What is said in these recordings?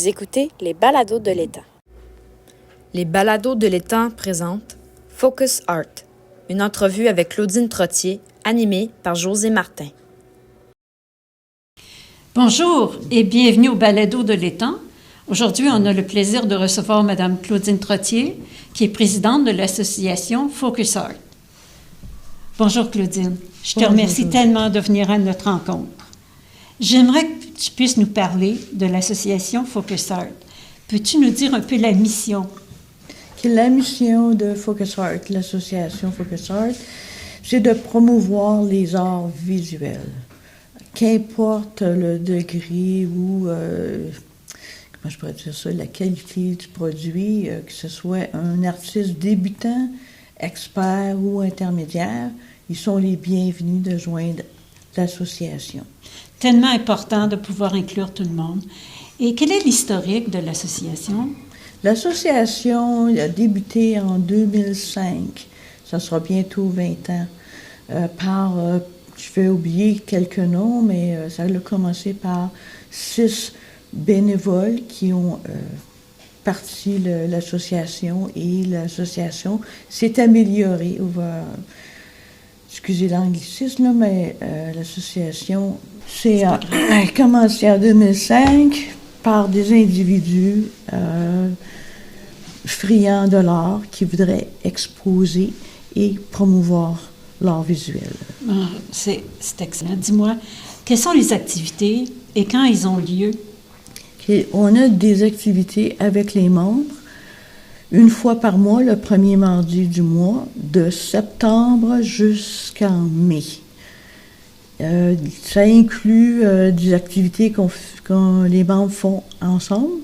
Vous écoutez les balados de l'Étang. Les balados de l'Étang présentent Focus Art, une entrevue avec Claudine Trottier, animée par José Martin. Bonjour et bienvenue au balado de l'Étang. Aujourd'hui, on a le plaisir de recevoir Mme Claudine Trottier, qui est présidente de l'association Focus Art. Bonjour Claudine, je te remercie tellement de venir à notre rencontre. J'aimerais que tu puisses nous parler de l'association Focus Art. Peux-tu nous dire un peu la mission? La mission de Focus Art, l'association Focus Art, c'est de promouvoir les arts visuels. Qu'importe le degré ou, comment je pourrais dire ça, la qualité du produit, que ce soit un artiste débutant, expert ou intermédiaire, ils sont les bienvenus de joindre l'association. Tellement important de pouvoir inclure tout le monde. Et quel est l'historique de l'association? L'association a débuté en 2005, ça sera bientôt 20 ans, je vais oublier quelques noms, mais ça a commencé par 6 bénévoles qui ont parti l'association, et l'association s'est améliorée. Excusez l'anglicisme, là, mais l'association a commencé en 2005 par des individus friands de l'art qui voudraient exposer et promouvoir l'art visuel. Ah, c'est excellent. Dis-moi, quelles sont les activités et quand ils ont lieu? Okay. On a des activités avec les membres une fois par mois, le premier mardi du mois, de septembre jusqu'en mai. Ça inclut des activités que les membres font ensemble,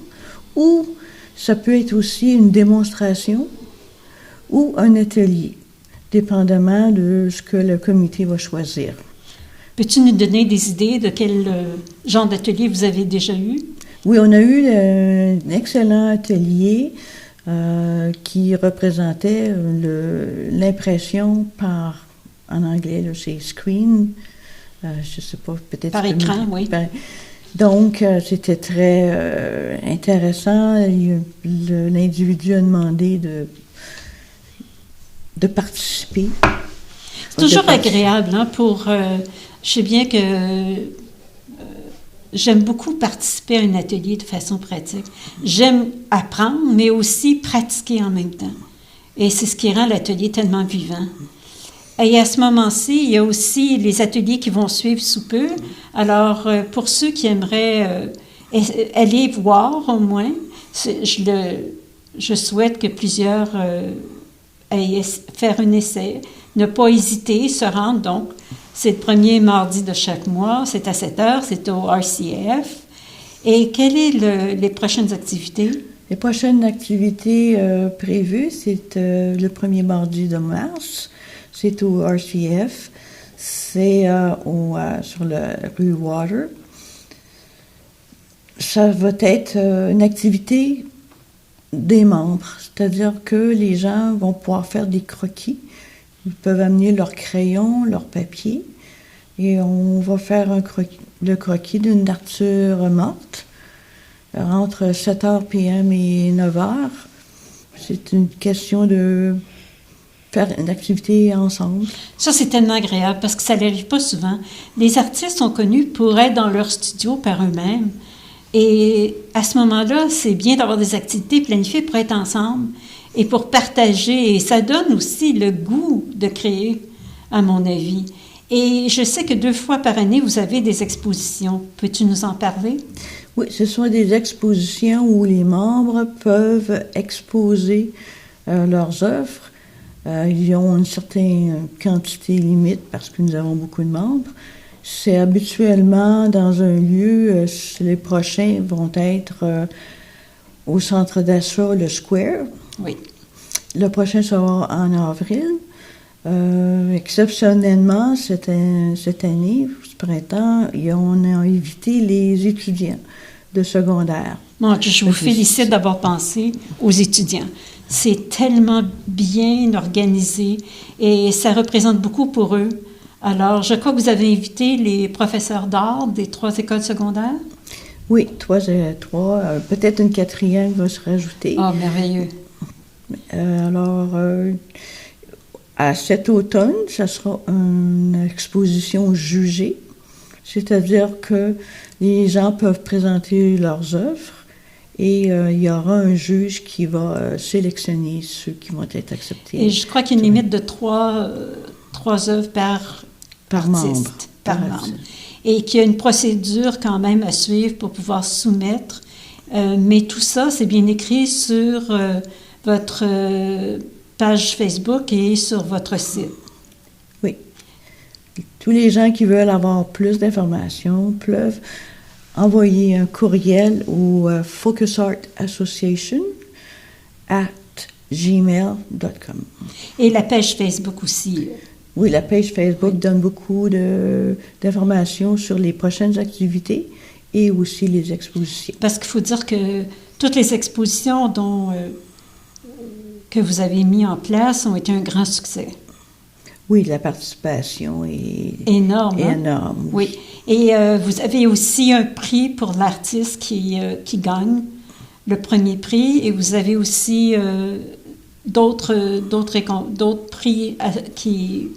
ou ça peut être aussi une démonstration ou un atelier, dépendamment de ce que le comité va choisir. Peux-tu nous donner des idées de quel genre d'atelier vous avez déjà eu? Oui, on a eu un excellent atelier qui représentait l'impression par, en anglais, là, c'est screen, je ne sais pas, peut-être... Par écran, oui. Donc, c'était très intéressant. L'individu a demandé de participer. C'est toujours agréable, hein, je sais bien que j'aime beaucoup participer à un atelier de façon pratique. J'aime apprendre, mais aussi pratiquer en même temps. Et c'est ce qui rend l'atelier tellement vivant. Et à ce moment-ci, il y a aussi les ateliers qui vont suivre sous peu. Alors, pour ceux qui aimeraient aller voir au moins, je souhaite que plusieurs aillent faire un essai, ne pas hésiter, se rendre. Donc, c'est le premier mardi de chaque mois, c'est à 7h, c'est au RCF. Et quelles sont les prochaines activités? Les prochaines activités prévues, c'est le premier mardi de mars. C'est au RCF, c'est sur la rue Water. Ça va être une activité des membres, c'est-à-dire que les gens vont pouvoir faire des croquis. Ils peuvent amener leur crayon, leur papier, et on va faire le croquis d'une nature morte entre 7h p.m. et 9h. C'est une question de faire une activité ensemble. Ça, c'est tellement agréable parce que ça n'arrive pas souvent. Les artistes sont connus pour être dans leur studio par eux-mêmes. Et à ce moment-là, c'est bien d'avoir des activités planifiées pour être ensemble et pour partager. Et ça donne aussi le goût de créer, à mon avis. Et je sais que 2 fois par année, vous avez des expositions. Peux-tu nous en parler? Oui, ce sont des expositions où les membres peuvent exposer leurs œuvres. Ils ont une certaine quantité limite parce que nous avons beaucoup de membres. C'est habituellement dans un lieu, les prochains vont être au centre d'achat, le Square. Oui. Le prochain sera en avril. Exceptionnellement, cette année, ce printemps, on a invité les étudiants de secondaire. Bon, je vous félicite d'avoir pensé aux étudiants. C'est tellement bien organisé et ça représente beaucoup pour eux. Alors, je crois que vous avez invité les professeurs d'art des 3 écoles secondaires. Oui, trois, peut-être une quatrième va se rajouter. Ah, merveilleux. Alors, à cet automne, ça sera une exposition jugée, c'est-à-dire que les gens peuvent présenter leurs œuvres et il y aura un juge qui va sélectionner ceux qui vont être acceptés. Et je crois qu'il y a une limite de trois œuvres par artiste, membre. par membre. Et qu'il y a une procédure quand même à suivre pour pouvoir soumettre. Mais tout ça, c'est bien écrit sur votre page Facebook et sur votre site. Oui. Tous les gens qui veulent avoir plus d'informations peuvent envoyer un courriel au Focus Art Association @gmail.com. Et la page Facebook aussi. Oui, la page Facebook donne beaucoup d'informations sur les prochaines activités et aussi les expositions. Parce qu'il faut dire que toutes les expositions que vous avez mis en place ont été un grand succès. Oui, la participation est énorme. Énorme. Oui. Et vous avez aussi un prix pour l'artiste qui gagne le premier prix, et vous avez aussi d'autres prix qui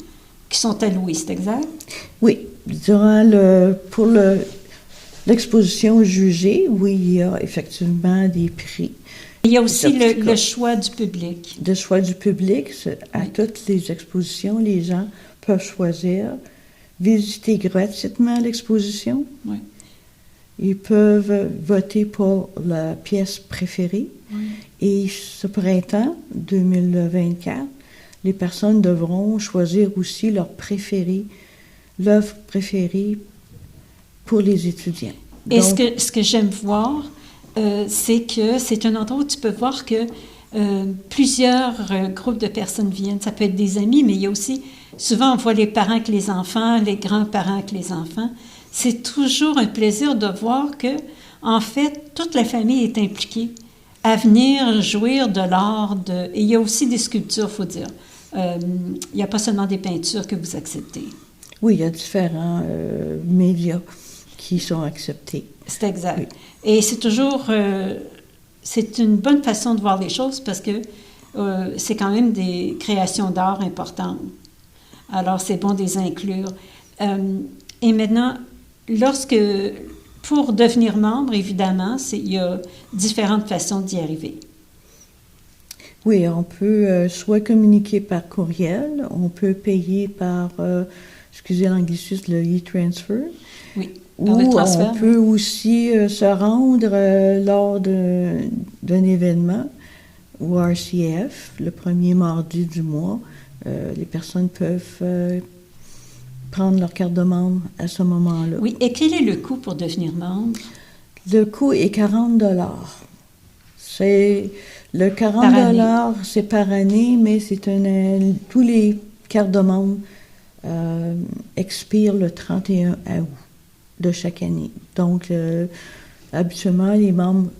sont alloués, c'est exact? Oui. Pour l'exposition jugée, oui, il y a effectivement des prix. Il y a aussi le choix du public. Le choix du public. À toutes les expositions, les gens peuvent choisir, visiter gratuitement l'exposition. Oui. Ils peuvent voter pour la pièce préférée. Oui. Et ce printemps 2024, les personnes devront choisir aussi l'œuvre préférée pour les étudiants. Et ce que j'aime voir, c'est que c'est un endroit où tu peux voir que plusieurs groupes de personnes viennent. Ça peut être des amis, mais il y a aussi, souvent on voit les parents avec les enfants, les grands-parents avec les enfants. C'est toujours un plaisir de voir que, en fait, toute la famille est impliquée à venir jouir de l'art. Et il y a aussi des sculptures, il faut dire. Il n'y a pas seulement des peintures que vous acceptez. Oui, il y a différents médias qui sont acceptés. C'est exact. Oui. Et c'est toujours... c'est une bonne façon de voir les choses parce que c'est quand même des créations d'art importantes. Alors, c'est bon de les inclure. Et maintenant, pour devenir membre, évidemment, il y a différentes façons d'y arriver. Oui, on peut soit communiquer par courriel, on peut payer par, excusez l'anglicisme, le e-transfer. Oui. Ou on peut aussi se rendre lors d'un événement au RCF, le premier mardi du mois. Les personnes peuvent prendre leur carte de membre à ce moment-là. Oui, et quel est le coût pour devenir membre? Le coût est 40 $. Le 40 $, c'est par année, mais tous les cartes de membre expirent le 31 août de chaque année. Donc, habituellement, les membres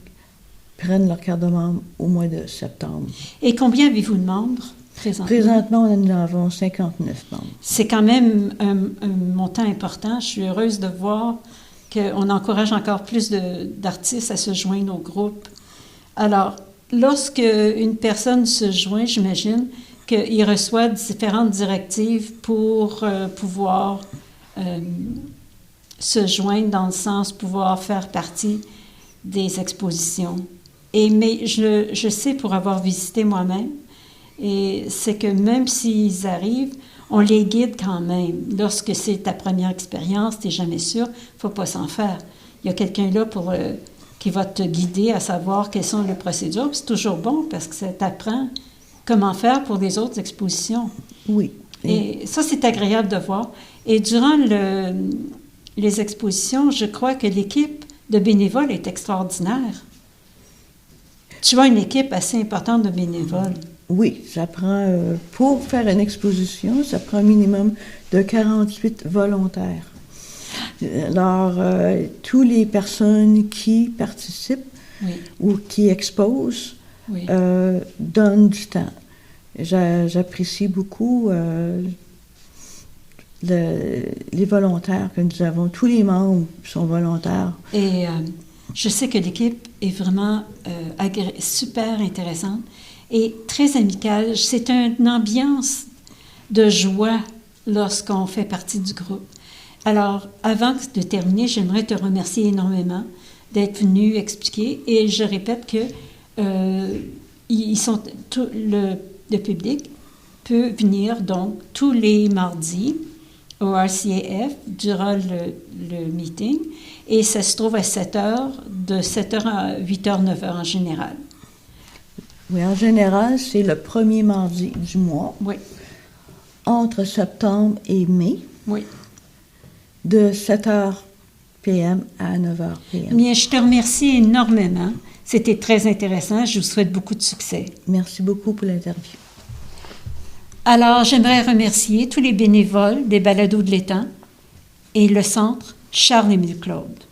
prennent leur carte de membre au mois de septembre. Et combien avez-vous de membres présentement? Présentement, nous avons 59 membres. C'est quand même un montant important. Je suis heureuse de voir qu'on encourage encore plus d'artistes à se joindre au groupe. Alors, lorsque une personne se joint, j'imagine qu'il reçoit différentes directives pour pouvoir se joindre, dans le sens pouvoir faire partie des expositions. Mais je sais, pour avoir visité moi-même, et c'est que même s'ils arrivent, on les guide quand même. Lorsque c'est ta première expérience, tu n'es jamais sûr, il ne faut pas s'en faire. Il y a quelqu'un là qui va te guider à savoir quelles sont les procédures. Puis c'est toujours bon parce que ça t'apprend comment faire pour les autres expositions. Oui. Et ça, c'est agréable de voir. Et durant les expositions, je crois que l'équipe de bénévoles est extraordinaire. Tu as une équipe assez importante de bénévoles. Oui, ça prend, pour faire une exposition, ça prend un minimum de 48 volontaires. Alors, toutes les personnes qui participent ou qui exposent donnent du temps. J'apprécie beaucoup les volontaires que nous avons. Tous les membres sont volontaires. Et Je sais que l'équipe est vraiment super intéressante et très amicale. C'est une ambiance de joie lorsqu'on fait partie du groupe. Alors, avant de terminer, j'aimerais te remercier énormément d'être venu expliquer. Et je répète que le public peut venir donc tous les mardis au RCAF durant le meeting. Et ça se trouve à 7h, de 7h à 8h, 9h en général. Oui, en général, c'est le premier mardi du mois. Oui. Entre septembre et mai. Oui. De 7h p.m. à 9h p.m. Bien, je te remercie énormément. C'était très intéressant. Je vous souhaite beaucoup de succès. Merci beaucoup pour l'interview. Alors, j'aimerais remercier tous les bénévoles des Balados de l'Étang et le Centre Charles-Émile Claude.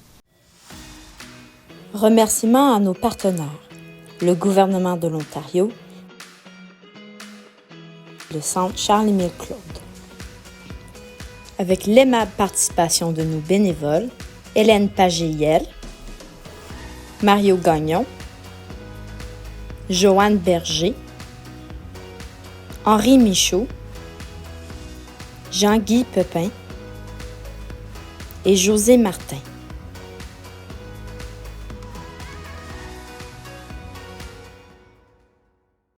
Remerciements à nos partenaires, le gouvernement de l'Ontario, le Centre Charles-Émile Claude. Avec l'aimable participation de nos bénévoles, Hélène Pagéiel, Mario Gagnon, Joanne Berger, Henri Michaud, Jean-Guy Pepin et José Martin.